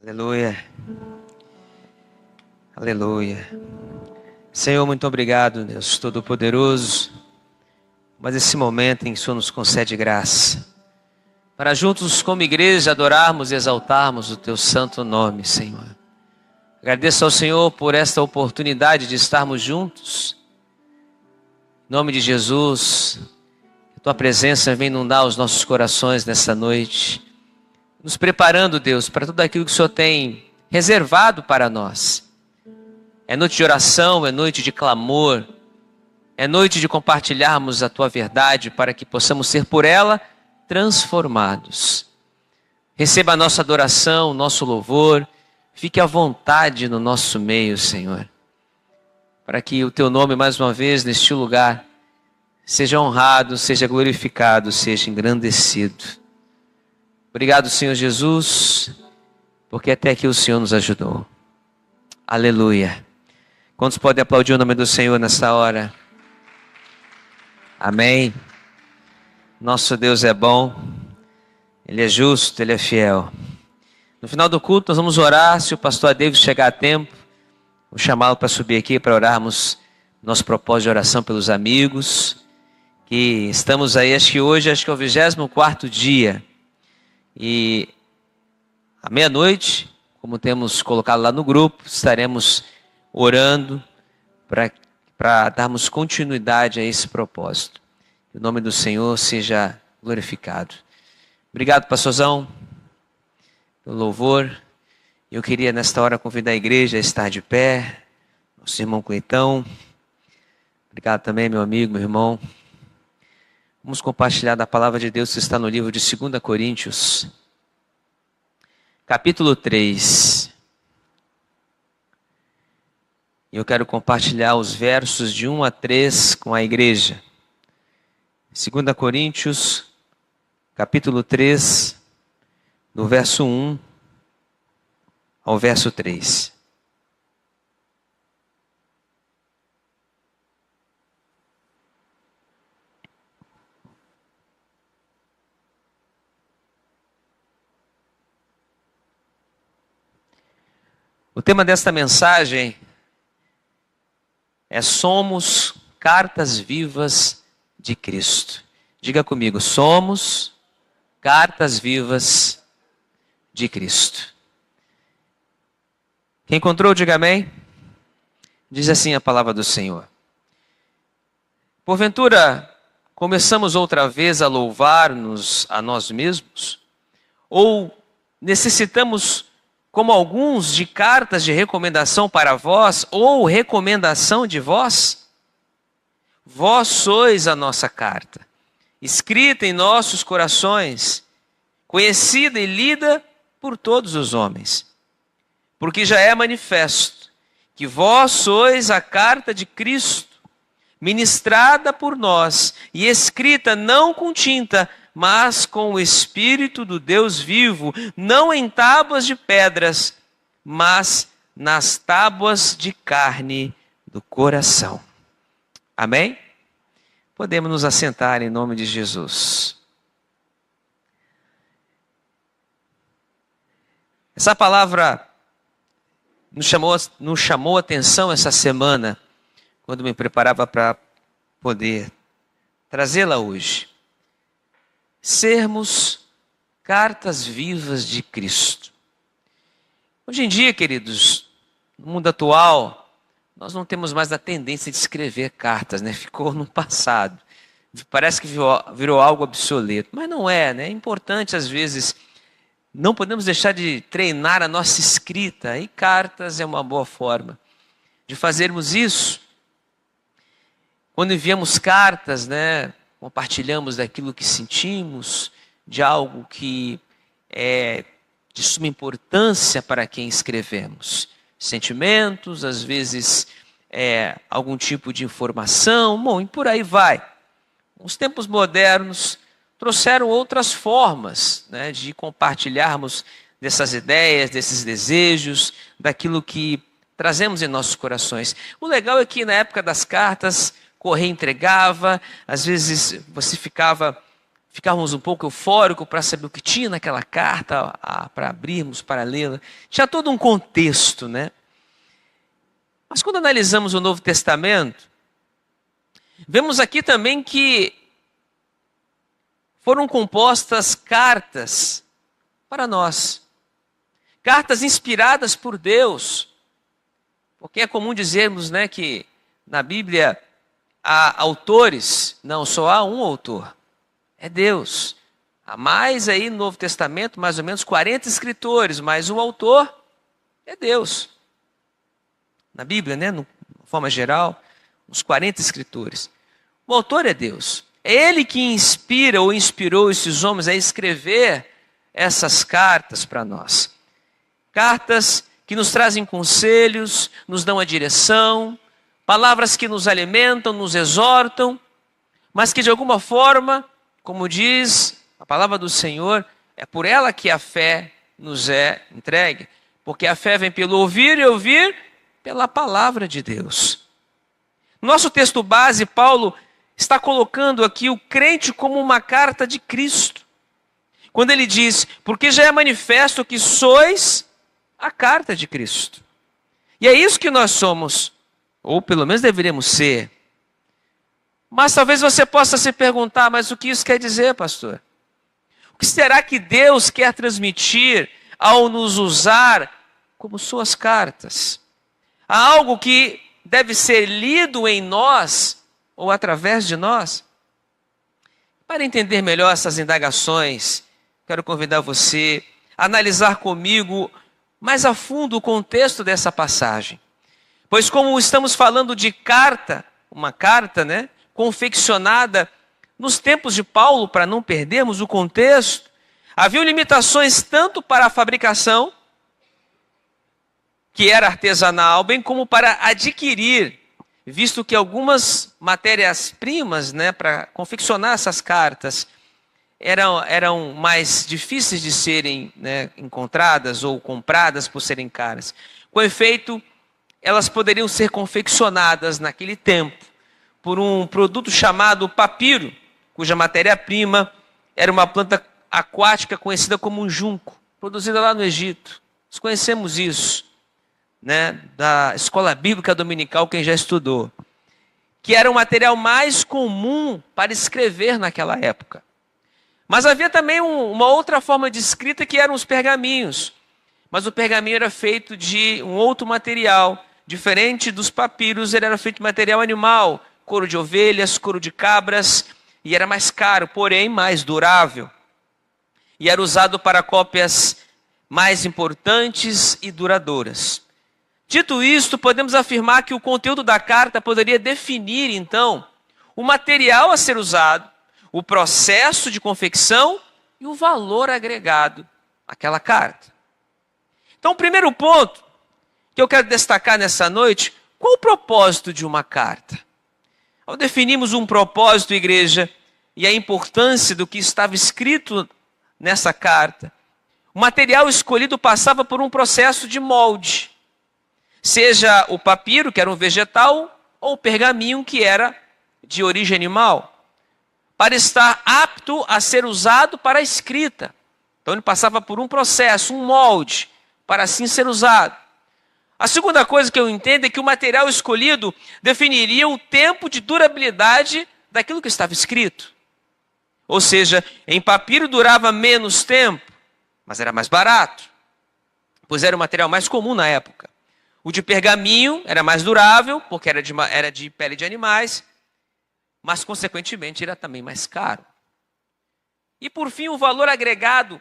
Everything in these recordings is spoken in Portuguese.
Aleluia. Aleluia. Senhor, muito obrigado, Deus Todo-Poderoso, mas esse momento em que o Senhor nos concede graça, para juntos como igreja adorarmos e exaltarmos o Teu santo nome, Senhor. Agradeço ao Senhor por esta oportunidade de estarmos juntos. Em nome de Jesus, que Tua presença venha inundar os nossos corações nessa noite, nos preparando, Deus, para tudo aquilo que o Senhor tem reservado para nós. É noite de oração, é noite de clamor, é noite de compartilharmos a Tua verdade para que possamos ser por ela transformados. Receba a nossa adoração, o nosso louvor, fique à vontade no nosso meio, Senhor, para que o Teu nome mais uma vez neste lugar seja honrado, seja glorificado, seja engrandecido. Obrigado, Senhor Jesus, porque até aqui o Senhor nos ajudou. Aleluia. Quantos podem aplaudir o nome do Senhor nessa hora? Amém. Nosso Deus é bom, Ele é justo, Ele é fiel. No final do culto nós vamos orar. Se o pastor David chegar a tempo, vou chamá-lo para subir aqui para orarmos nosso propósito de oração pelos amigos. Que estamos aí, acho que é o 24º dia. E à meia-noite, como temos colocado lá no grupo, estaremos orando para darmos continuidade a esse propósito. Que o nome do Senhor seja glorificado. Obrigado, pastorzão, pelo louvor. Eu queria nesta hora convidar a igreja a estar de pé. Nosso irmão Cleitão. Obrigado também, meu amigo, meu irmão. Vamos compartilhar da palavra de Deus que está no livro de 2 Coríntios, capítulo 3. Eu quero compartilhar os versos de 1 a 3 com a igreja. 2 Coríntios, capítulo 3, do verso 1 ao verso 3. O tema desta mensagem é: somos cartas vivas de Cristo. Diga comigo: somos cartas vivas de Cristo. Quem encontrou, diga amém. Diz assim a palavra do Senhor: porventura, começamos outra vez a louvar-nos a nós mesmos? Ou necessitamos, como alguns, de cartas de recomendação para vós, ou recomendação de vós? Vós sois a nossa carta, escrita em nossos corações, conhecida e lida por todos os homens. Porque já é manifesto que vós sois a carta de Cristo, ministrada por nós e escrita não com tinta, mas com o Espírito do Deus vivo, não em tábuas de pedras, mas nas tábuas de carne do coração. Amém? Podemos nos assentar em nome de Jesus. Essa palavra nos chamou a atenção essa semana, quando me preparava para poder trazê-la hoje. Sermos cartas vivas de Cristo. Hoje em dia, queridos, no mundo atual, nós não temos mais a tendência de escrever cartas, né? Ficou no passado. Parece que virou algo obsoleto, mas não é, né? É importante, às vezes, não podemos deixar de treinar a nossa escrita, e cartas é uma boa forma de fazermos isso. Quando enviamos cartas, né? Compartilhamos daquilo que sentimos, de algo que é de suma importância para quem escrevemos. Sentimentos, às vezes algum tipo de informação, bom, e por aí vai. Os tempos modernos trouxeram outras formas, né, de compartilharmos dessas ideias, desses desejos, daquilo que trazemos em nossos corações. O legal é que na época das cartas, correio entregava, às vezes você ficava ficávamos um pouco eufóricos para saber o que tinha naquela carta, para abrirmos, para lê-la. Tinha todo um contexto, né? Mas quando analisamos o Novo Testamento, vemos aqui também que foram compostas cartas para nós. Cartas inspiradas por Deus. Porque é comum dizermos, né, que na Bíblia há autores. Não, só há um autor. É Deus. Há mais aí no Novo Testamento, mais ou menos 40 escritores, mas o autor é Deus. Na Bíblia, né, de forma geral, uns 40 escritores. O autor é Deus. É Ele que inspira ou inspirou esses homens a escrever essas cartas para nós. Cartas que nos trazem conselhos, nos dão a direção, palavras que nos alimentam, nos exortam, mas que de alguma forma, como diz a palavra do Senhor, é por ela que a fé nos é entregue. Porque a fé vem pelo ouvir e ouvir pela palavra de Deus. No nosso texto base, Paulo está colocando aqui o crente como uma carta de Cristo. Quando ele diz, porque já é manifesto que sois a carta de Cristo. E é isso que nós somos, ou pelo menos deveríamos ser. Mas talvez você possa se perguntar, mas o que isso quer dizer, pastor? O que será que Deus quer transmitir ao nos usar como suas cartas? Há algo que deve ser lido em nós ou através de nós? Para entender melhor essas indagações, quero convidar você a analisar comigo mais a fundo o contexto dessa passagem. Pois como estamos falando de carta, uma carta, né, confeccionada nos tempos de Paulo, para não perdermos o contexto, havia limitações tanto para a fabricação, que era artesanal, bem como para adquirir, visto que algumas matérias-primas, né, para confeccionar essas cartas eram mais difíceis de serem, né, encontradas ou compradas por serem caras. Com efeito, elas poderiam ser confeccionadas naquele tempo por um produto chamado papiro, cuja matéria-prima era uma planta aquática conhecida como um junco, produzida lá no Egito. Nós conhecemos isso, né, da escola bíblica dominical, quem já estudou, que era o material mais comum para escrever naquela época. Mas havia também uma outra forma de escrita, que eram os pergaminhos. Mas o pergaminho era feito de um outro material, diferente dos papiros. Ele era feito de material animal, couro de ovelhas, couro de cabras, e era mais caro, porém mais durável. E era usado para cópias mais importantes e duradouras. Dito isto, podemos afirmar que o conteúdo da carta poderia definir, então, o material a ser usado, o processo de confecção e o valor agregado àquela carta. Então, o primeiro ponto que eu quero destacar nessa noite, qual o propósito de uma carta? Ao definirmos um propósito, igreja, e a importância do que estava escrito nessa carta, o material escolhido passava por um processo de molde. Seja o papiro, que era um vegetal, ou o pergaminho, que era de origem animal, para estar apto a ser usado para a escrita. Então ele passava por um processo, um molde, para assim ser usado. A segunda coisa que eu entendo é que o material escolhido definiria o tempo de durabilidade daquilo que estava escrito. Ou seja, em papiro durava menos tempo, mas era mais barato, pois era o material mais comum na época. O de pergaminho era mais durável, porque era de pele de animais, mas consequentemente era também mais caro. E por fim, o valor agregado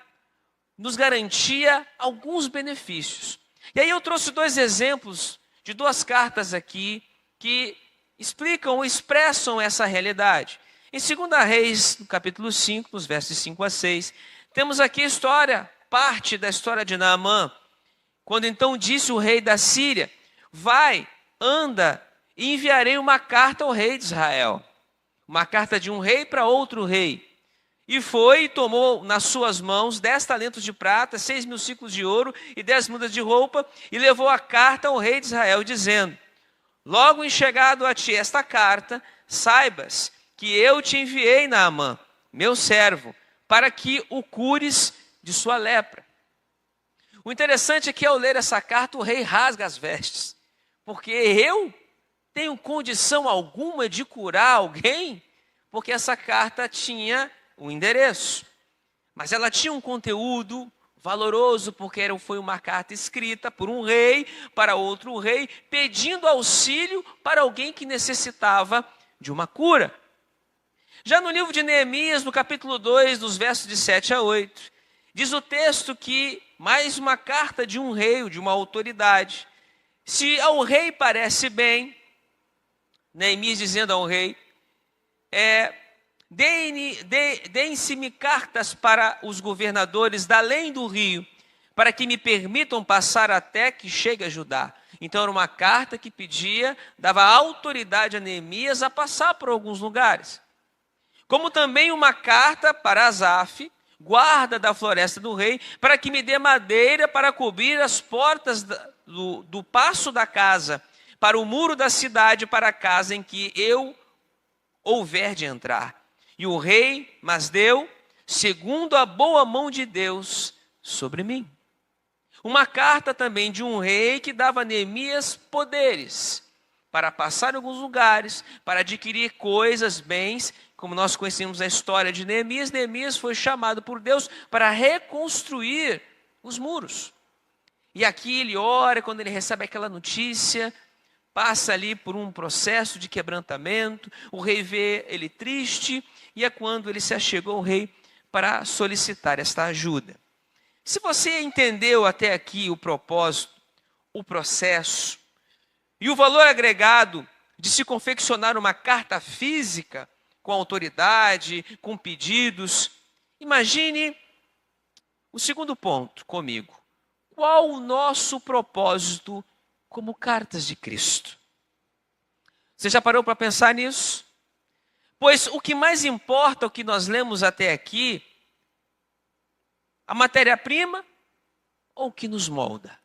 nos garantia alguns benefícios. E aí eu trouxe 2 exemplos de 2 cartas aqui que explicam ou expressam essa realidade. Em 2 Reis, no capítulo 5, nos versos 5 a 6, temos aqui a história, parte da história de Naamã, quando então disse o rei da Síria: vai, anda, e enviarei uma carta ao rei de Israel. Uma carta de um rei para outro rei. E foi e tomou nas suas mãos 10 talentos de prata, 6.000 ciclos de ouro e 10 mudas de roupa, e levou a carta ao rei de Israel, dizendo: logo em chegado a ti esta carta, saibas que eu te enviei, Naamã, meu servo, para que o cures de sua lepra. O interessante é que ao ler essa carta, o rei rasga as vestes, porque eu tenho condição alguma de curar alguém? Porque essa carta tinha um endereço, mas ela tinha um conteúdo valoroso, porque foi uma carta escrita por um rei para outro rei, pedindo auxílio para alguém que necessitava de uma cura. Já no livro de Neemias, no capítulo 2, dos versos de 7 a 8, diz o texto que mais uma carta de um rei, ou de uma autoridade. Se ao rei parece bem, Neemias dizendo ao rei, deem-se-me cartas para os governadores da além do rio, para que me permitam passar até que chegue a Judá. Então era uma carta que pedia, dava autoridade a Neemias a passar por alguns lugares. Como também uma carta para Asaf, guarda da floresta do rei, para que me dê madeira para cobrir as portas do passo da casa, para o muro da cidade, para a casa em que eu houver de entrar. E o rei mas deu, segundo a boa mão de Deus, sobre mim. Uma carta também de um rei que dava a Neemias poderes para passar em alguns lugares, para adquirir coisas, bens, como nós conhecemos a história de Neemias. Neemias foi chamado por Deus para reconstruir os muros. E aqui ele ora, quando ele recebe aquela notícia, passa ali por um processo de quebrantamento, o rei vê ele triste, e é quando ele se achegou ao rei para solicitar esta ajuda. Se você entendeu até aqui o propósito, o processo, e o valor agregado de se confeccionar uma carta física, com autoridade, com pedidos, imagine o segundo ponto comigo. Qual o nosso propósito como cartas de Cristo? Você já parou para pensar nisso? Pois o que mais importa, o que nós lemos até aqui, a matéria-prima ou o que nos molda?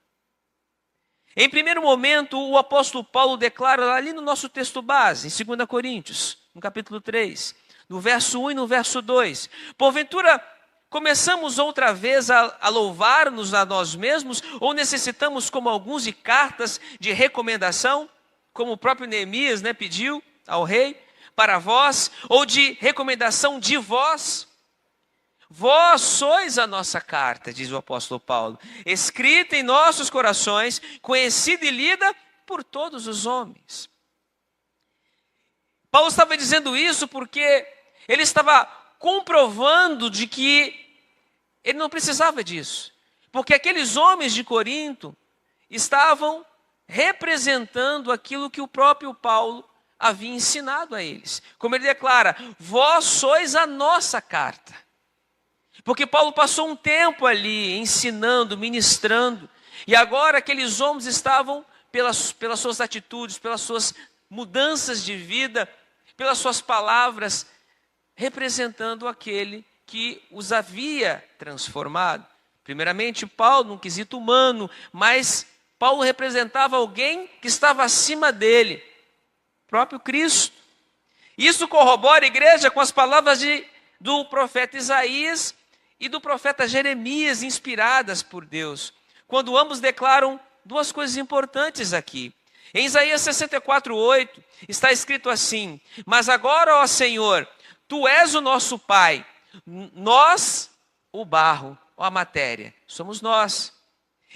Em primeiro momento, o apóstolo Paulo declara ali no nosso texto base, em 2 Coríntios, no capítulo 3, no verso 1 e no verso 2. Porventura, começamos outra vez a louvar-nos a nós mesmos, ou necessitamos, como alguns, de cartas de recomendação, como o próprio Neemias pediu ao rei, para vós, ou de recomendação de vós? Vós sois a nossa carta, diz o apóstolo Paulo, escrita em nossos corações, conhecida e lida por todos os homens. Paulo estava dizendo isso porque ele estava comprovando de que ele não precisava disso. Porque aqueles homens de Corinto estavam representando aquilo que o próprio Paulo havia ensinado a eles. Como ele declara, vós sois a nossa carta. Porque Paulo passou um tempo ali ensinando, ministrando, e agora aqueles homens estavam, pelas suas atitudes, pelas suas mudanças de vida, pelas suas palavras, representando aquele que os havia transformado. Primeiramente, Paulo, num quesito humano, mas Paulo representava alguém que estava acima dele, o próprio Cristo. Isso corrobora, igreja, com as palavras do profeta Isaías e do profeta Jeremias, inspiradas por Deus, quando ambos declaram duas coisas importantes aqui. Em Isaías 64:8 está escrito assim: mas agora, ó Senhor, Tu és o nosso Pai, nós o barro, ó a matéria, somos nós,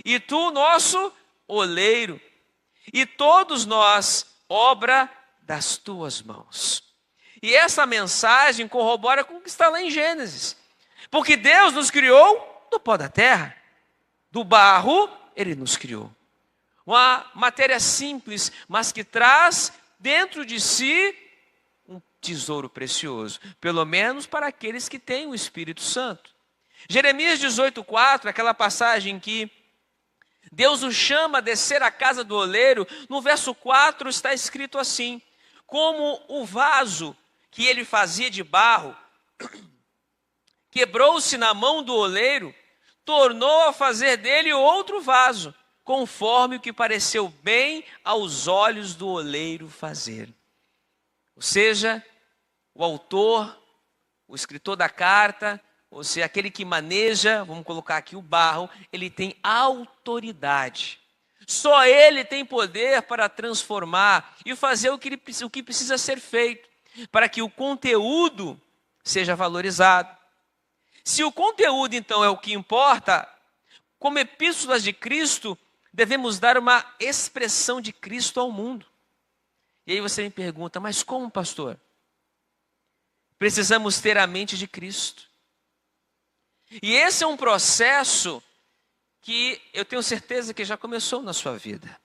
e Tu nosso oleiro, e todos nós obra das Tuas mãos. E essa mensagem corrobora com o que está lá em Gênesis. Porque Deus nos criou do pó da terra, do barro Ele nos criou. Uma matéria simples, mas que traz dentro de si um tesouro precioso, pelo menos para aqueles que têm o Espírito Santo. Jeremias 18:4, aquela passagem que Deus nos chama a descer à casa do oleiro, no verso 4 está escrito assim: como o vaso que ele fazia de barro quebrou-se na mão do oleiro, tornou a fazer dele outro vaso, conforme o que pareceu bem aos olhos do oleiro fazer. Ou seja, o autor, o escritor da carta, ou seja, aquele que maneja, vamos colocar aqui o barro, ele tem autoridade. Só ele tem poder para transformar e fazer o que precisa ser feito, para que o conteúdo seja valorizado. Se o conteúdo, então, é o que importa, como epístolas de Cristo, devemos dar uma expressão de Cristo ao mundo. E aí você me pergunta, mas como, pastor? Precisamos ter a mente de Cristo. E esse é um processo que eu tenho certeza que já começou na sua vida.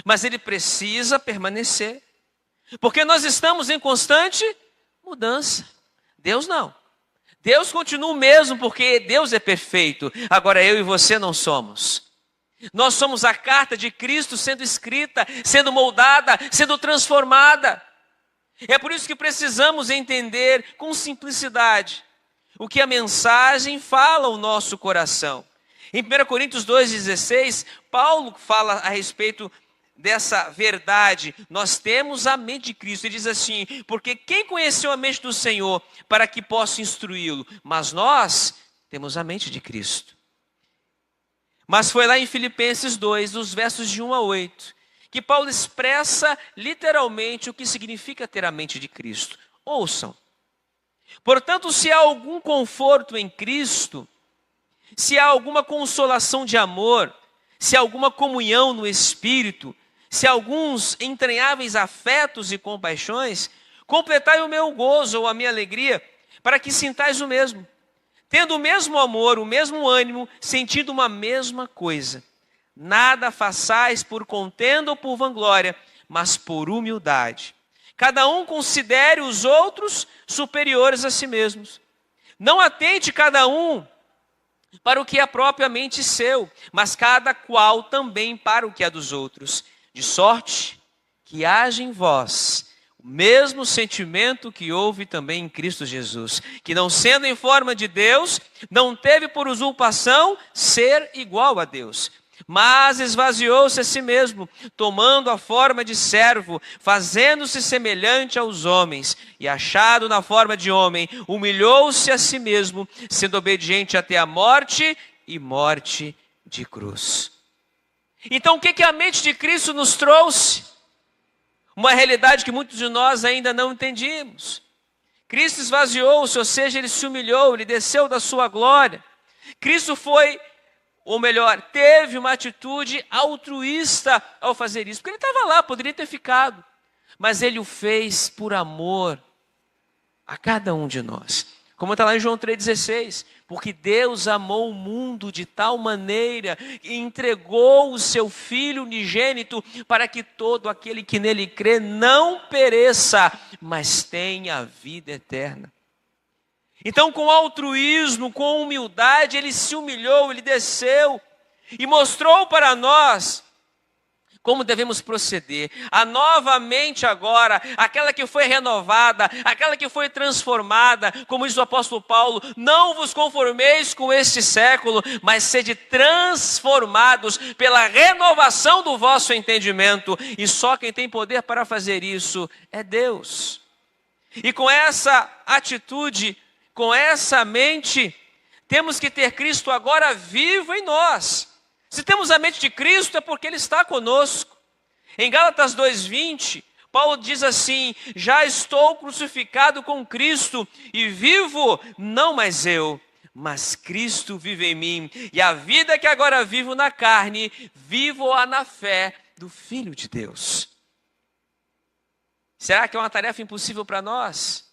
Mas ele precisa permanecer. Porque nós estamos em constante mudança. Deus não. Deus continua o mesmo porque Deus é perfeito. Agora eu e você não somos. Nós somos a carta de Cristo sendo escrita, sendo moldada, sendo transformada. É por isso que precisamos entender com simplicidade o que a mensagem fala ao nosso coração. Em 1 Coríntios 2,16, Paulo fala a respeito dessa verdade. Nós temos a mente de Cristo. Ele diz assim, porque quem conheceu a mente do Senhor para que possa instruí-lo? Mas nós temos a mente de Cristo. Mas foi lá em Filipenses 2, dos versos de 1 a 8, que Paulo expressa literalmente o que significa ter a mente de Cristo. Ouçam. Portanto, se há algum conforto em Cristo, se há alguma consolação de amor, se há alguma comunhão no Espírito, se há alguns entranháveis afetos e compaixões, completai o meu gozo ou a minha alegria, para que sintais o mesmo. Tendo o mesmo amor, o mesmo ânimo, sentindo uma mesma coisa. Nada façais por contenda ou por vanglória, mas por humildade. Cada um considere os outros superiores a si mesmos. Não atente cada um para o que é propriamente seu, mas cada qual também para o que é dos outros. De sorte que haja em vós o mesmo sentimento que houve também em Cristo Jesus, que não sendo em forma de Deus, não teve por usurpação ser igual a Deus, mas esvaziou-se a si mesmo, tomando a forma de servo, fazendo-se semelhante aos homens, e achado na forma de homem, humilhou-se a si mesmo, sendo obediente até a morte e morte de cruz. Então o que a mente de Cristo nos trouxe? Uma realidade que muitos de nós ainda não entendíamos. Cristo esvaziou-se, ou seja, ele se humilhou, ele desceu da sua glória. Cristo foi, ou melhor, teve uma atitude altruísta ao fazer isso. Porque ele estava lá, poderia ter ficado. Mas ele o fez por amor a cada um de nós. Como está lá em João 3,16. Porque Deus amou o mundo de tal maneira e entregou o seu Filho unigênito para que todo aquele que nele crê não pereça, mas tenha a vida eterna. Então, com altruísmo, com humildade, ele se humilhou, ele desceu e mostrou para nós como devemos proceder. A nova mente agora, aquela que foi renovada, aquela que foi transformada, como diz o apóstolo Paulo, não vos conformeis com este século, mas sede transformados pela renovação do vosso entendimento. E só quem tem poder para fazer isso é Deus. E com essa atitude, com essa mente, temos que ter Cristo agora vivo em nós. Se temos a mente de Cristo é porque Ele está conosco. Em Gálatas 2,20, Paulo diz assim, já estou crucificado com Cristo e vivo, não mais eu, mas Cristo vive em mim. E a vida que agora vivo na carne, vivo-a na fé do Filho de Deus. Será que é uma tarefa impossível para nós?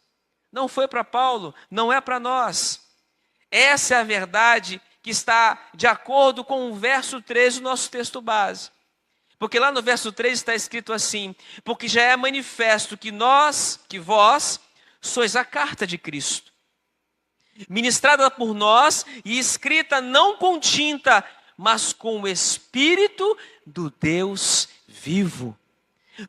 Não foi para Paulo, não é para nós. Essa é a verdade que está de acordo com o verso 3 do nosso texto base. Porque lá no verso 3 está escrito assim, porque já é manifesto que vós, sois a carta de Cristo, ministrada por nós e escrita não com tinta, mas com o Espírito do Deus vivo.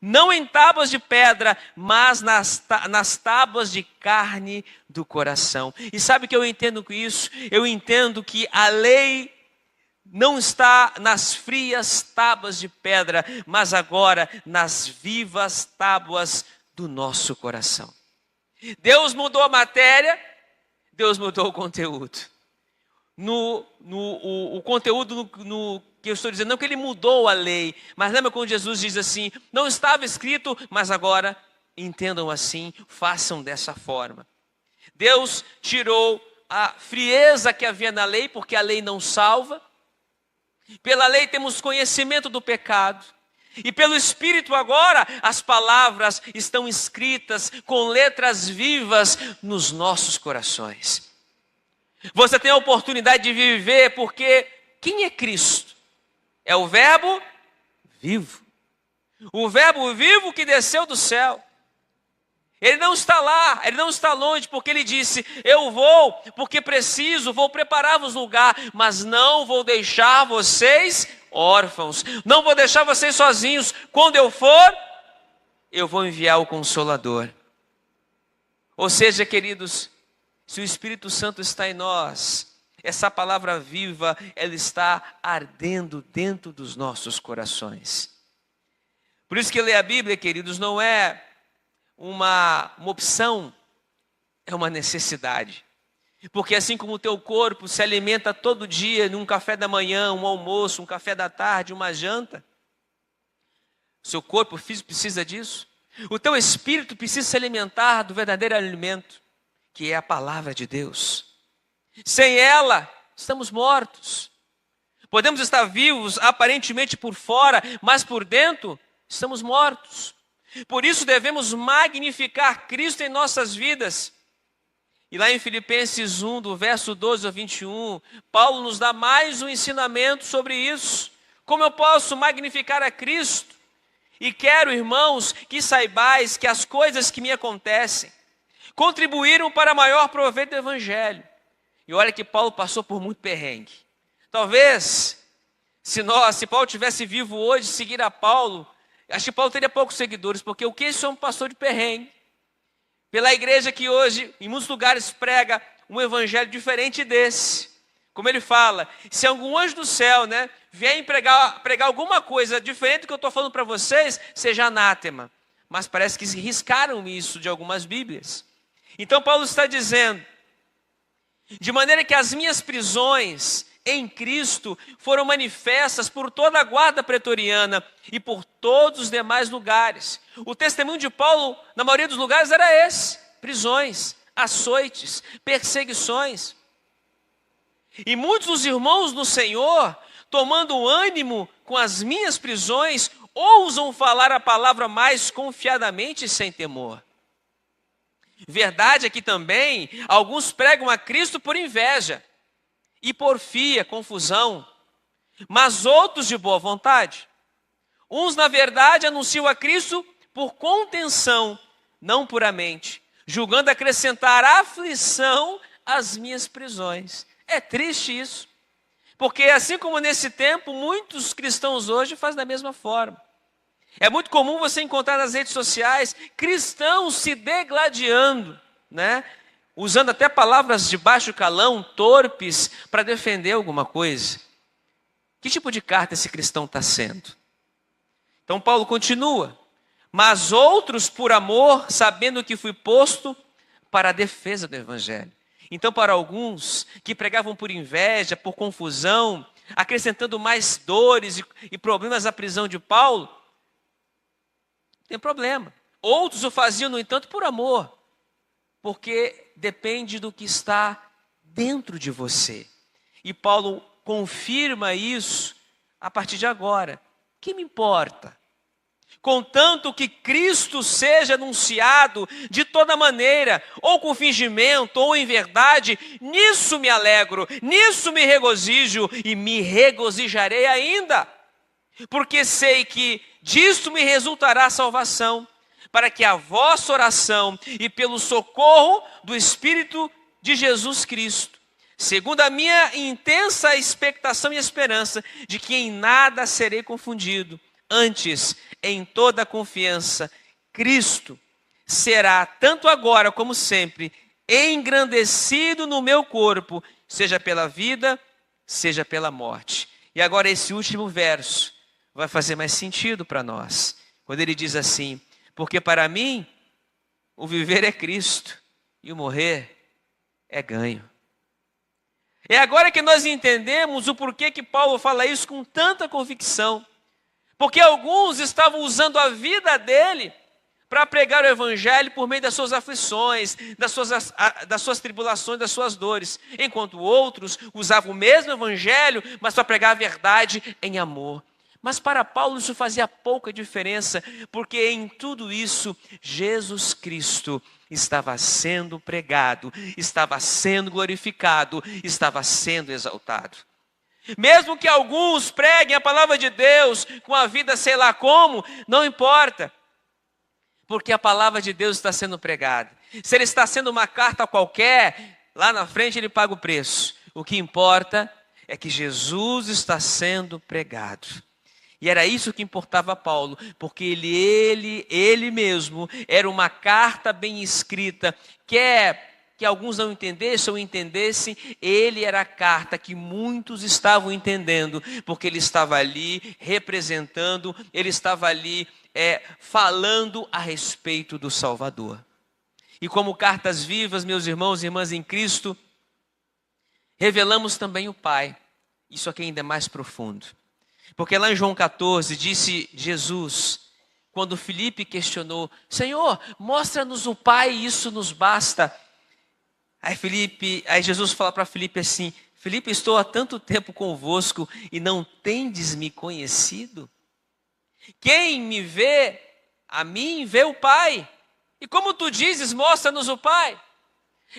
Não em tábuas de pedra, mas nas tábuas de carne do coração. E sabe o que eu entendo com isso? Eu entendo que a lei não está nas frias tábuas de pedra, mas agora nas vivas tábuas do nosso coração. Deus mudou a matéria, Deus mudou o conteúdo. O conteúdo no que eu estou dizendo, não que ele mudou a lei, mas lembra quando Jesus diz assim, não estava escrito, mas agora entendam assim, façam dessa forma. Deus tirou a frieza que havia na lei, porque a lei não salva. Pela lei temos conhecimento do pecado. E pelo Espírito agora, as palavras estão escritas com letras vivas nos nossos corações. Você tem a oportunidade de viver, porque quem é Cristo? É o Verbo vivo. O Verbo vivo que desceu do céu. Ele não está lá, ele não está longe, porque ele disse, eu vou, porque preciso, vou preparar-vos lugar, mas não vou deixar vocês órfãos, não vou deixar vocês sozinhos. Quando eu for, eu vou enviar o Consolador. Ou seja, queridos, se o Espírito Santo está em nós, essa palavra viva, ela está ardendo dentro dos nossos corações. Por isso que ler a Bíblia, queridos, não é uma opção, é uma necessidade. Porque assim como o teu corpo se alimenta todo dia num café da manhã, um almoço, um café da tarde, uma janta, o seu corpo físico precisa disso. O teu espírito precisa se alimentar do verdadeiro alimento, que é a palavra de Deus. Sem ela, estamos mortos. Podemos estar vivos aparentemente por fora, mas por dentro estamos mortos. Por isso devemos magnificar Cristo em nossas vidas. E lá em Filipenses 1, do verso 12 ao 21, Paulo nos dá mais um ensinamento sobre isso. Como eu posso magnificar a Cristo? E quero, irmãos, que saibais que as coisas que me acontecem contribuíram para maior proveito do Evangelho. E olha que Paulo passou por muito perrengue. Talvez, se Paulo tivesse vivo hoje, seguir a Paulo, acho que Paulo teria poucos seguidores, porque o que esse homem passou de perrengue? Pela igreja que hoje, em muitos lugares, prega um evangelho diferente desse. Como ele fala, se algum anjo do céu, vier pregar alguma coisa diferente do que eu estou falando para vocês, seja anátema. Mas parece que se riscaram isso de algumas Bíblias. Então Paulo está dizendo, de maneira que as minhas prisões em Cristo foram manifestas por toda a guarda pretoriana e por todos os demais lugares. O testemunho de Paulo, na maioria dos lugares, era esse: prisões, açoites, perseguições. E muitos dos irmãos no Senhor, tomando ânimo com as minhas prisões, ousam falar a palavra mais confiadamente e sem temor. Verdade é que também alguns pregam a Cristo por inveja e porfia, confusão, mas outros de boa vontade. Uns, na verdade, anunciam a Cristo por contenção, não puramente, julgando acrescentar aflição às minhas prisões. É triste isso, porque assim como nesse tempo, muitos cristãos hoje fazem da mesma forma. É muito comum você encontrar nas redes sociais cristãos se degladiando, usando até palavras de baixo calão, torpes, para defender alguma coisa. Que tipo de carta esse cristão está sendo? Então Paulo continua. Mas outros por amor, sabendo que fui posto para a defesa do Evangelho. Então para alguns que pregavam por inveja, por confusão, acrescentando mais dores e problemas à prisão de Paulo, tem problema. Outros o faziam, no entanto, por amor, porque depende do que está dentro de você. E Paulo confirma isso a partir de agora. Que me importa? Contanto que Cristo seja anunciado de toda maneira, ou com fingimento, ou em verdade, nisso me alegro, nisso me regozijo e me regozijarei ainda. Porque sei que disto me resultará salvação, para que a vossa oração e pelo socorro do Espírito de Jesus Cristo, segundo a minha intensa expectação e esperança, de que em nada serei confundido, antes, em toda a confiança, Cristo será, tanto agora como sempre, engrandecido no meu corpo, seja pela vida, seja pela morte. E agora esse último verso vai fazer mais sentido para nós, quando ele diz assim: porque para mim o viver é Cristo e o morrer é ganho. É agora que nós entendemos o porquê que Paulo fala isso com tanta convicção. Porque alguns estavam usando a vida dele para pregar o evangelho por meio das suas aflições, das suas tribulações, das suas dores. Enquanto outros usavam o mesmo evangelho, mas para pregar a verdade em amor. Mas para Paulo isso fazia pouca diferença, porque em tudo isso Jesus Cristo estava sendo pregado, estava sendo glorificado, estava sendo exaltado. Mesmo que alguns preguem a palavra de Deus com a vida sei lá como, não importa, porque a palavra de Deus está sendo pregada. Se ele está sendo uma carta qualquer, lá na frente ele paga o preço. O que importa é que Jesus está sendo pregado. E era isso que importava a Paulo, porque ele mesmo era uma carta bem escrita, quer que alguns não entendessem ou entendessem, ele era a carta que muitos estavam entendendo, porque ele estava ali representando, ele estava ali falando a respeito do Salvador. E como cartas vivas, meus irmãos e irmãs em Cristo, revelamos também o Pai. Isso aqui ainda é mais profundo. Porque lá em João 14, disse Jesus, quando Filipe questionou, Senhor, mostra-nos o Pai, isso nos basta. Aí Jesus fala para Filipe assim, Filipe, estou há tanto tempo convosco e não tendes me conhecido? Quem me vê, a mim vê o Pai. E como tu dizes, mostra-nos o Pai.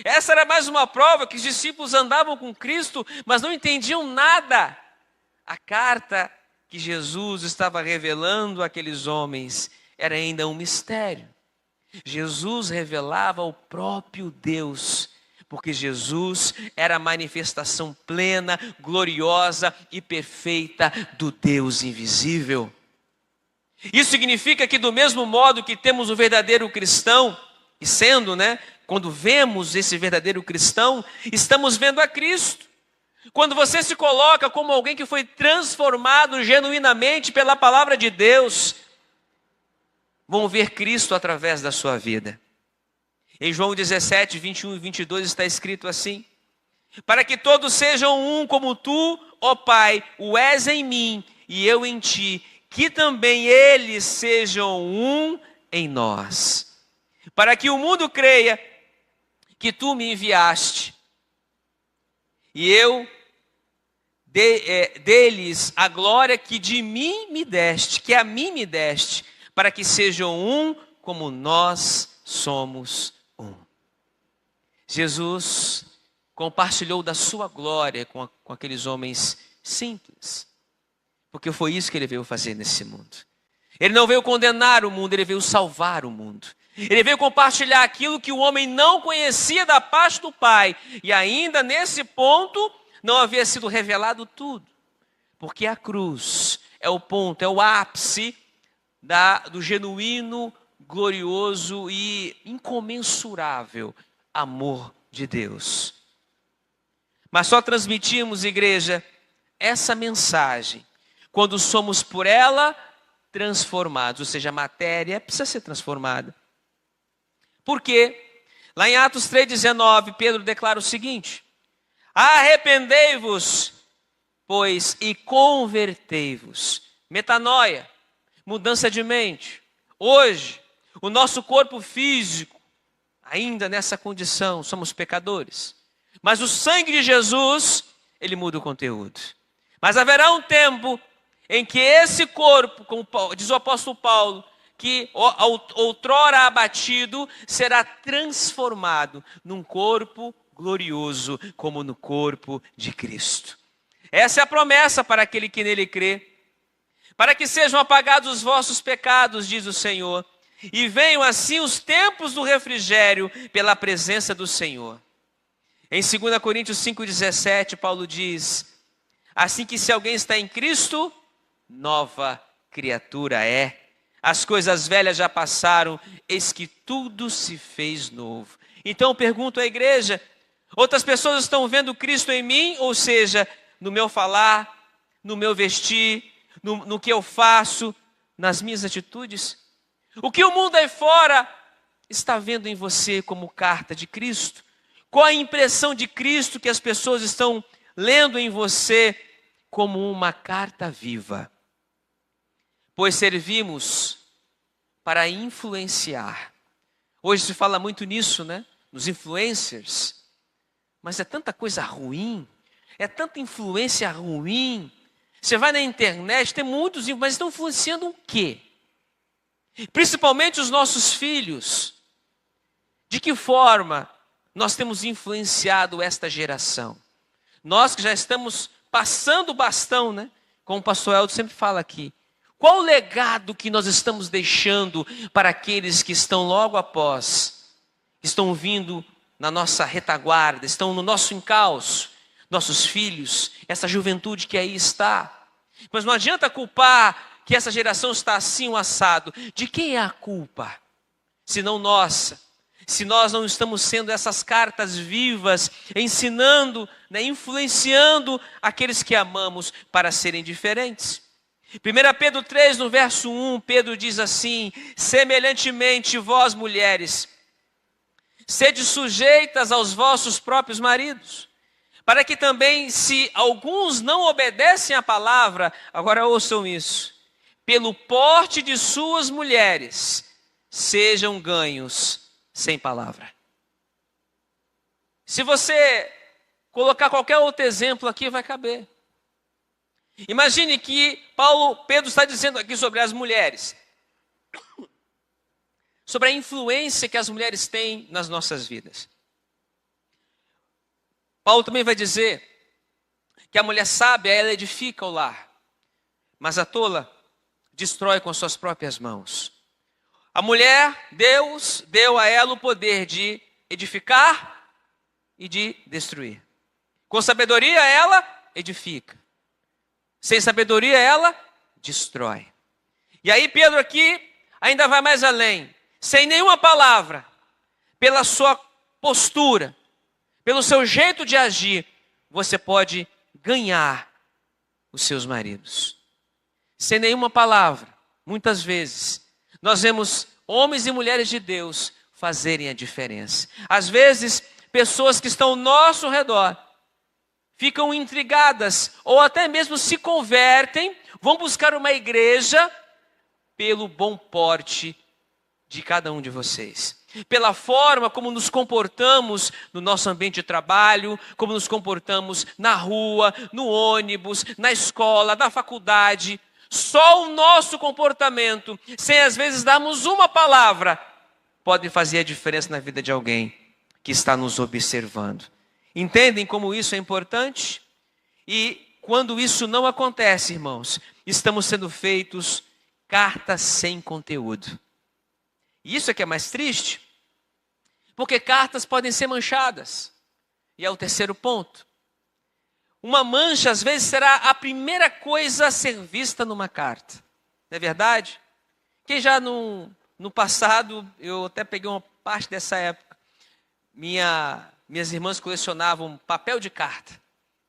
Essa era mais uma prova que os discípulos andavam com Cristo, mas não entendiam nada. A carta que Jesus estava revelando àqueles homens era ainda um mistério. Jesus revelava o próprio Deus, porque Jesus era a manifestação plena, gloriosa e perfeita do Deus invisível. Isso significa que do mesmo modo que temos o verdadeiro cristão, e sendo, quando vemos esse verdadeiro cristão, estamos vendo a Cristo. Quando você se coloca como alguém que foi transformado genuinamente pela palavra de Deus, vão ver Cristo através da sua vida. Em João 17, 21 e 22 está escrito assim, para que todos sejam um como tu, ó Pai, o és em mim e eu em ti, que também eles sejam um em nós. Para que o mundo creia que tu me enviaste e eu deles a glória que de mim me deste, que a mim me deste, para que sejam um como nós somos um. Jesus compartilhou da sua glória com aqueles homens simples, porque foi isso que ele veio fazer nesse mundo. Ele não veio condenar o mundo, ele veio salvar o mundo. Ele veio compartilhar aquilo que o homem não conhecia da parte do Pai, e ainda nesse ponto não havia sido revelado tudo, porque a cruz é o ponto, é o ápice do genuíno, glorioso e incomensurável amor de Deus. Mas só transmitimos, igreja, essa mensagem quando somos por ela transformados, ou seja, a matéria precisa ser transformada. Por quê? Lá em Atos 3,19, Pedro declara o seguinte, arrependei-vos, pois, e convertei-vos. Metanoia, mudança de mente. Hoje, o nosso corpo físico, ainda nessa condição, somos pecadores. Mas o sangue de Jesus, ele muda o conteúdo. Mas haverá um tempo em que esse corpo, como diz o apóstolo Paulo, que outrora abatido, será transformado num corpo glorioso, como no corpo de Cristo. Essa é a promessa para aquele que nele crê. Para que sejam apagados os vossos pecados, diz o Senhor, e venham assim os tempos do refrigério pela presença do Senhor. Em 2 Coríntios 5,17, Paulo diz, assim que se alguém está em Cristo, nova criatura é. As coisas velhas já passaram, eis que tudo se fez novo. Então eu pergunto à igreja, outras pessoas estão vendo Cristo em mim, ou seja, no meu falar, no meu vestir, no que eu faço, nas minhas atitudes? O que o mundo aí fora está vendo em você como carta de Cristo? Qual a impressão de Cristo que as pessoas estão lendo em você como uma carta viva? Pois servimos para influenciar. Hoje se fala muito nisso, né? Nos influencers. Mas é tanta coisa ruim, é tanta influência ruim. Você vai na internet, tem muitos, mas estão influenciando o quê? Principalmente os nossos filhos. De que forma nós temos influenciado esta geração? Nós que já estamos passando o bastão, né? Como o pastor Eldo sempre fala aqui. Qual o legado que nós estamos deixando para aqueles que estão logo após, estão vindo na nossa retaguarda, estão no nosso encalço, nossos filhos, essa juventude que aí está? Mas não adianta culpar que essa geração está assim, um assado. De quem é a culpa? Senão nossa. Se nós não estamos sendo essas cartas vivas, ensinando, né, influenciando aqueles que amamos para serem diferentes. 1 Pedro 3, no verso 1, Pedro diz assim: semelhantemente vós, mulheres, sede sujeitas aos vossos próprios maridos, para que também, se alguns não obedecem à palavra, agora ouçam isso, pelo porte de suas mulheres, sejam ganhos sem palavra. Se você colocar qualquer outro exemplo aqui, vai caber. Imagine que Pedro está dizendo aqui sobre as mulheres, sobre a influência que as mulheres têm nas nossas vidas. Paulo também vai dizer que a mulher sábia, ela edifica o lar, mas a tola destrói com suas próprias mãos. A mulher, Deus deu a ela o poder de edificar e de destruir. Com sabedoria, ela edifica. Sem sabedoria, ela destrói. E aí Pedro aqui ainda vai mais além. Sem nenhuma palavra, pela sua postura, pelo seu jeito de agir, você pode ganhar os seus maridos. Sem nenhuma palavra, muitas vezes, nós vemos homens e mulheres de Deus fazerem a diferença. Às vezes, pessoas que estão ao nosso redor ficam intrigadas ou até mesmo se convertem, vão buscar uma igreja pelo bom porte de cada um de vocês. Pela forma como nos comportamos no nosso ambiente de trabalho, como nos comportamos na rua, no ônibus, na escola, na faculdade. Só o nosso comportamento, sem às vezes darmos uma palavra, pode fazer a diferença na vida de alguém que está nos observando. Entendem como isso é importante? E quando isso não acontece, irmãos, estamos sendo feitos cartas sem conteúdo. E isso é que é mais triste, porque cartas podem ser manchadas. E é o terceiro ponto. Uma mancha, às vezes, será a primeira coisa a ser vista numa carta. Não é verdade? Quem já no passado, eu até peguei uma parte dessa época, minhas irmãs colecionavam papel de carta.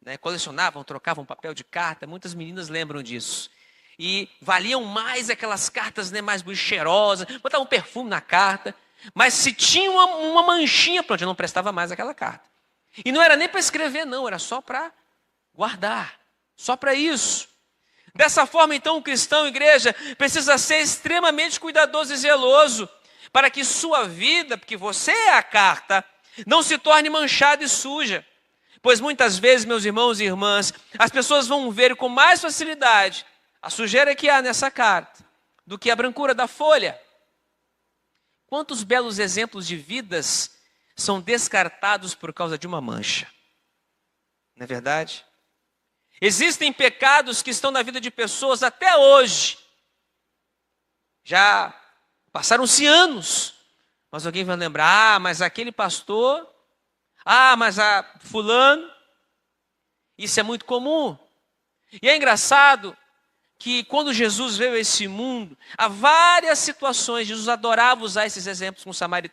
Né? Colecionavam, trocavam papel de carta. Muitas meninas lembram disso. E valiam mais aquelas cartas, né, mais cheirosas, botavam um perfume na carta. Mas se tinha uma manchinha, pronto, já não prestava mais aquela carta. E não era nem para escrever, não, era só para guardar, só para isso. Dessa forma, então, o cristão, igreja, precisa ser extremamente cuidadoso e zeloso para que sua vida, porque você é a carta, não se torne manchada e suja. Pois muitas vezes, meus irmãos e irmãs, as pessoas vão ver com mais facilidade a sujeira que há nessa carta do que a brancura da folha. Quantos belos exemplos de vidas são descartados por causa de uma mancha? Não é verdade? Existem pecados que estão na vida de pessoas até hoje. Já passaram-se anos, mas alguém vai lembrar, mas aquele pastor, mas a fulano. Isso é muito comum. E é engraçado que quando Jesus veio a esse mundo, há várias situações, Jesus adorava usar esses exemplos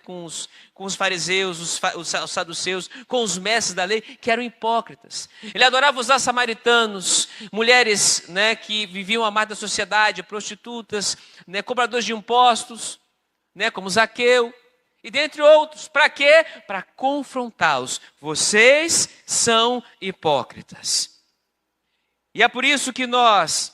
com os fariseus, os saduceus, com os mestres da lei, que eram hipócritas. Ele adorava usar samaritanos, mulheres, né, que viviam à margem da sociedade, prostitutas, né, cobradores de impostos, né, como Zaqueu. e dentre outros. Para quê? Para confrontá-los. Vocês são hipócritas. E é por isso que nós,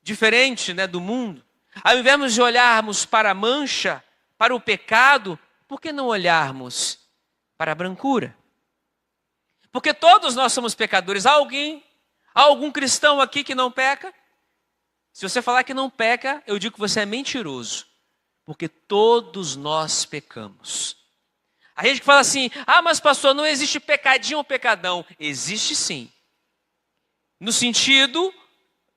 diferente, do mundo, ao invés de olharmos para a mancha, para o pecado, por que não olharmos para a brancura? Porque todos nós somos pecadores. Há algum cristão aqui que não peca? Se você falar que não peca, eu digo que você é mentiroso. Porque todos nós pecamos. A gente que fala assim, mas pastor, não existe pecadinho ou pecadão. Existe sim. No sentido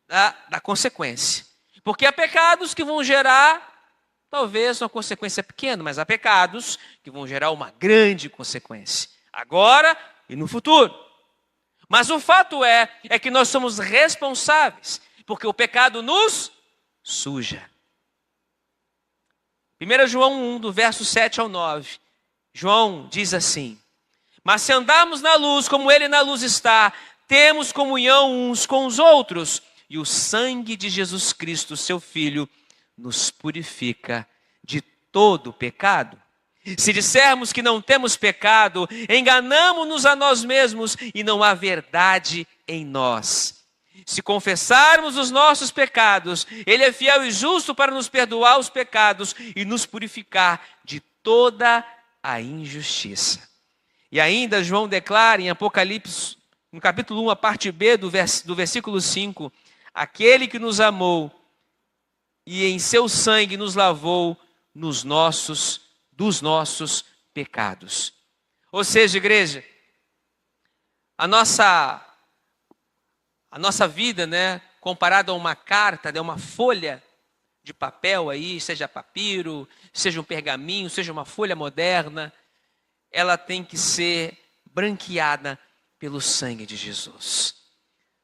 da consequência. Porque há pecados que vão gerar, talvez, uma consequência pequena, mas há pecados que vão gerar uma grande consequência. Agora e no futuro. Mas o fato é que nós somos responsáveis, porque o pecado nos suja. 1 João 1, do verso 7 ao 9. João diz assim: mas se andarmos na luz, como ele na luz está, temos comunhão uns com os outros, e o sangue de Jesus Cristo, seu Filho, nos purifica de todo pecado. Se dissermos que não temos pecado, enganamo-nos a nós mesmos e não há verdade em nós. Se confessarmos os nossos pecados, Ele é fiel e justo para nos perdoar os pecados e nos purificar de toda a injustiça. E ainda João declara em Apocalipse, no capítulo 1, a parte B do versículo 5, aquele que nos amou e em seu sangue nos lavou dos nossos pecados. Ou seja, igreja, a nossa vida, comparada a uma carta, uma folha de papel aí, seja papiro, seja um pergaminho, seja uma folha moderna, ela tem que ser branqueada pelo sangue de Jesus.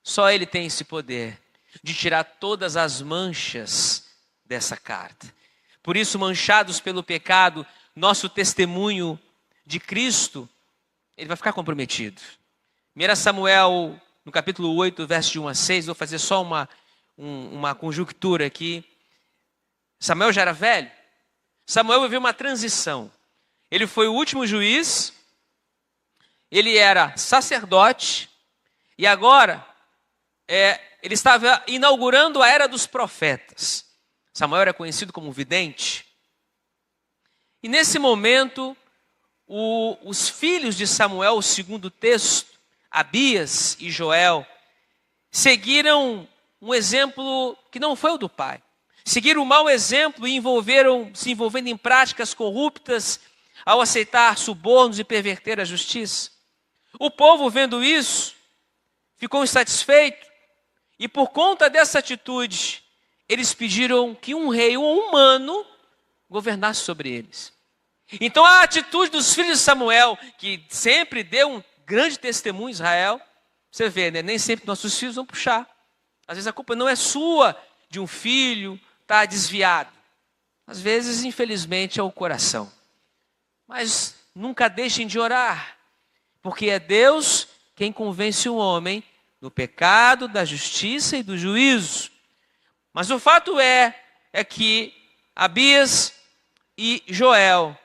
Só Ele tem esse poder de tirar todas as manchas dessa carta. Por isso, manchados pelo pecado, nosso testemunho de Cristo, ele vai ficar comprometido. 1 Samuel, no capítulo 8, verso de 1 a 6, vou fazer só uma conjuntura aqui. Samuel já era velho. Samuel viveu uma transição. Ele foi o último juiz, ele era sacerdote, e agora ele estava inaugurando a era dos profetas. Samuel era conhecido como vidente. E nesse momento, os filhos de Samuel, o segundo texto, Abias e Joel, seguiram um exemplo que não foi o do pai. Seguiram um mau exemplo e se envolvendo em práticas corruptas ao aceitar subornos e perverter a justiça. O povo, vendo isso, ficou insatisfeito e por conta dessa atitude, eles pediram que um rei, um humano, governasse sobre eles. Então a atitude dos filhos de Samuel, que sempre deu um grande testemunho em Israel, você vê, nem sempre nossos filhos vão puxar. Às vezes a culpa não é sua de um filho estar desviado. Às vezes, infelizmente, é o coração. Mas nunca deixem de orar, porque é Deus quem convence o homem do pecado, da justiça e do juízo. Mas o fato é que Abias e Joel,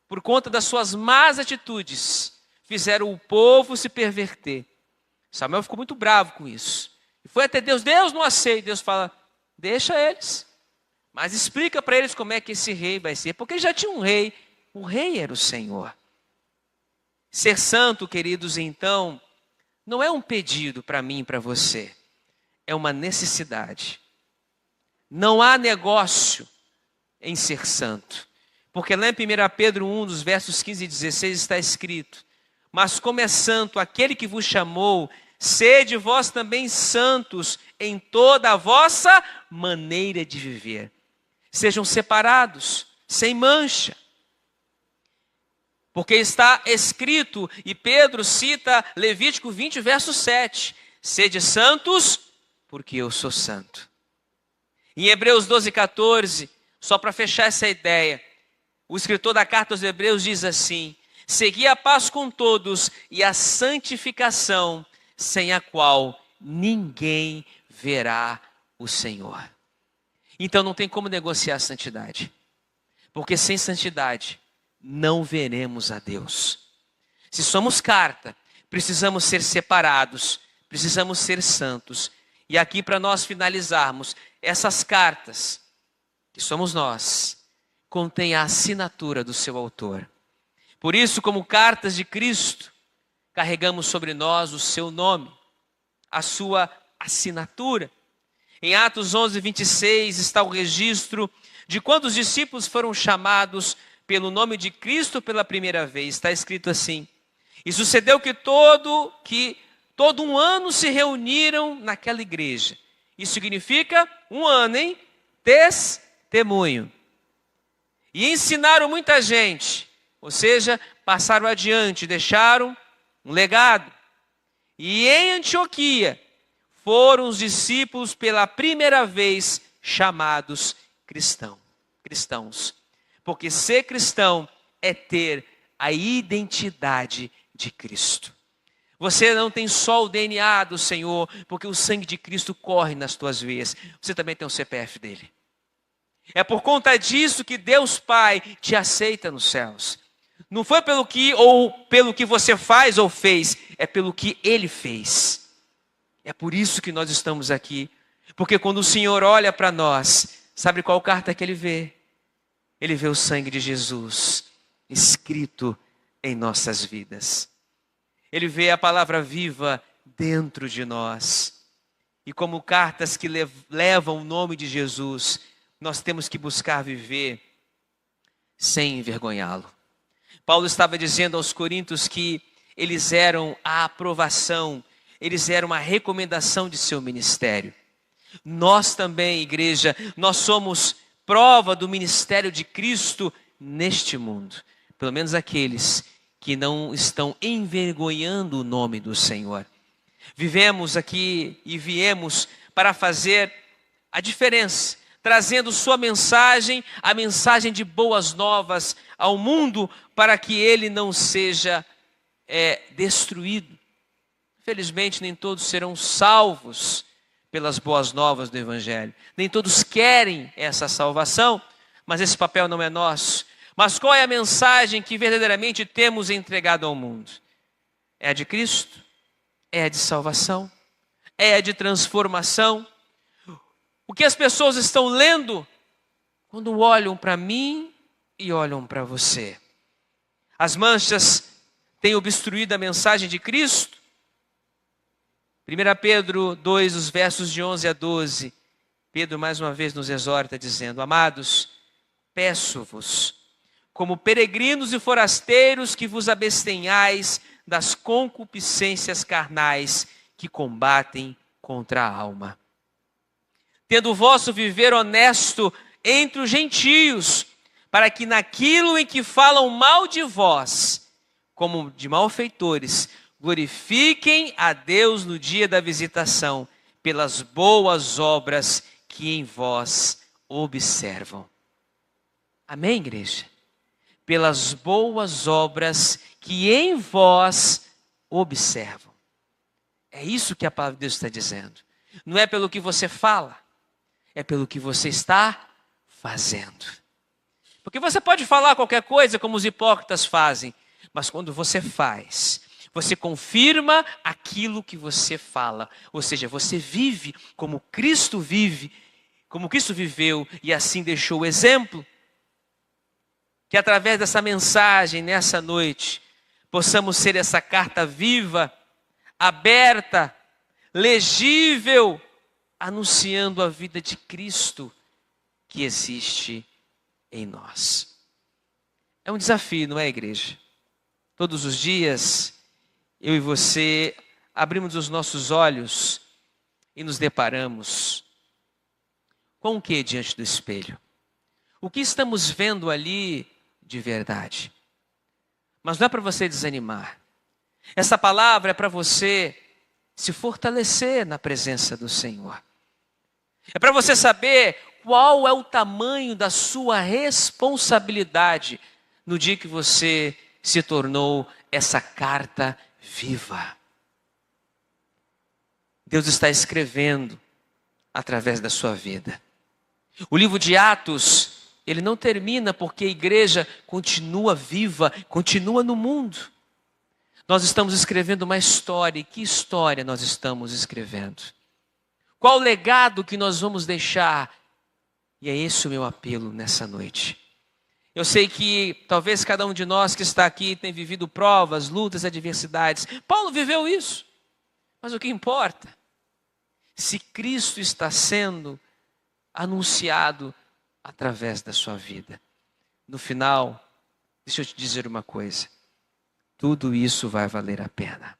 por conta das suas más atitudes, fizeram o povo se perverter. Samuel ficou muito bravo com isso. E foi até Deus. Deus não aceita. Deus fala, deixa eles. Mas explica para eles como é que esse rei vai ser. Porque já tinha um rei. O rei era o Senhor. Ser santo, queridos, então, não é um pedido para mim e para você. É uma necessidade. Não há negócio em ser santo. Porque lá em 1 Pedro 1, dos versos 15 e 16, está escrito: mas como é santo aquele que vos chamou, sede vós também santos em toda a vossa maneira de viver. Sejam separados, sem mancha. Porque está escrito, e Pedro cita Levítico 20, verso 7. Sede santos, porque eu sou santo. Em Hebreus 12, 14, só para fechar essa ideia, o escritor da carta aos Hebreus diz assim: segui a paz com todos e a santificação, sem a qual ninguém verá o Senhor. Então não tem como negociar a santidade. Porque sem santidade não veremos a Deus. Se somos carta, precisamos ser separados, precisamos ser santos. E aqui, para nós finalizarmos, essas cartas, que somos nós, contêm a assinatura do seu autor. Por isso, como cartas de Cristo, carregamos sobre nós o seu nome, a sua assinatura. Em Atos 11, 26 está o registro de quando os discípulos foram chamados pelo nome de Cristo pela primeira vez. Está escrito assim: e sucedeu que todo um ano se reuniram naquela igreja. Isso significa um ano, hein? Testemunho. E ensinaram muita gente, ou seja, passaram adiante, deixaram um legado. E em Antioquia foram os discípulos pela primeira vez chamados cristãos. Porque ser cristão é ter a identidade de Cristo. Você não tem só o DNA do Senhor, porque o sangue de Cristo corre nas tuas veias. Você também tem o CPF dele. É por conta disso que Deus Pai te aceita nos céus. Não foi pelo que você faz ou fez, é pelo que Ele fez. É por isso que nós estamos aqui. Porque quando o Senhor olha para nós, sabe qual carta que Ele vê? Ele vê o sangue de Jesus escrito em nossas vidas. Ele vê a palavra viva dentro de nós. E como cartas que levam o nome de Jesus, nós temos que buscar viver sem envergonhá-lo. Paulo estava dizendo aos coríntios que eles eram a aprovação, eles eram a recomendação de seu ministério. Nós também, igreja, nós somos prova do ministério de Cristo neste mundo. Pelo menos aqueles que não estão envergonhando o nome do Senhor. Vivemos aqui e viemos para fazer a diferença, trazendo sua mensagem, a mensagem de boas novas ao mundo, para que ele não seja destruído. Infelizmente, nem todos serão salvos pelas boas novas do Evangelho. Nem todos querem essa salvação, mas esse papel não é nosso. Mas qual é a mensagem que verdadeiramente temos entregado ao mundo? É a de Cristo? É a de salvação? É a de transformação? O que as pessoas estão lendo quando olham para mim e olham para você? As manchas têm obstruído a mensagem de Cristo? 1 Pedro 2, os versos de 11 a 12. Pedro mais uma vez nos exorta dizendo: amados, peço-vos, como peregrinos e forasteiros, que vos abstenhais das concupiscências carnais que combatem contra a alma. Tendo o vosso viver honesto entre os gentios, para que naquilo em que falam mal de vós, como de malfeitores, glorifiquem a Deus no dia da visitação, pelas boas obras que em vós observam. Amém, igreja? Pelas boas obras que em vós observam. É isso que a palavra de Deus está dizendo. Não é pelo que você fala, é pelo que você está fazendo. Porque você pode falar qualquer coisa como os hipócritas fazem, mas quando você faz, você confirma aquilo que você fala. Ou seja, você vive como Cristo vive, como Cristo viveu e assim deixou o exemplo. Que através dessa mensagem, nessa noite, possamos ser essa carta viva, aberta, legível, anunciando a vida de Cristo que existe em nós. É um desafio, não é, igreja? Todos os dias, eu e você abrimos os nossos olhos e nos deparamos com o que diante do espelho? O que estamos vendo ali de verdade? Mas não é para você desanimar. Essa palavra é para você se fortalecer na presença do Senhor. É para você saber qual é o tamanho da sua responsabilidade no dia que você se tornou essa carta viva. Deus está escrevendo através da sua vida. O livro de Atos ele não termina porque a igreja continua viva, continua no mundo. Nós estamos escrevendo uma história. E que história nós estamos escrevendo? Qual o legado que nós vamos deixar? E é esse o meu apelo nessa noite. Eu sei que talvez cada um de nós que está aqui tem vivido provas, lutas, adversidades. Paulo viveu isso. Mas o que importa? Se Cristo está sendo anunciado através da sua vida. No final, deixa eu te dizer uma coisa. Tudo isso vai valer a pena.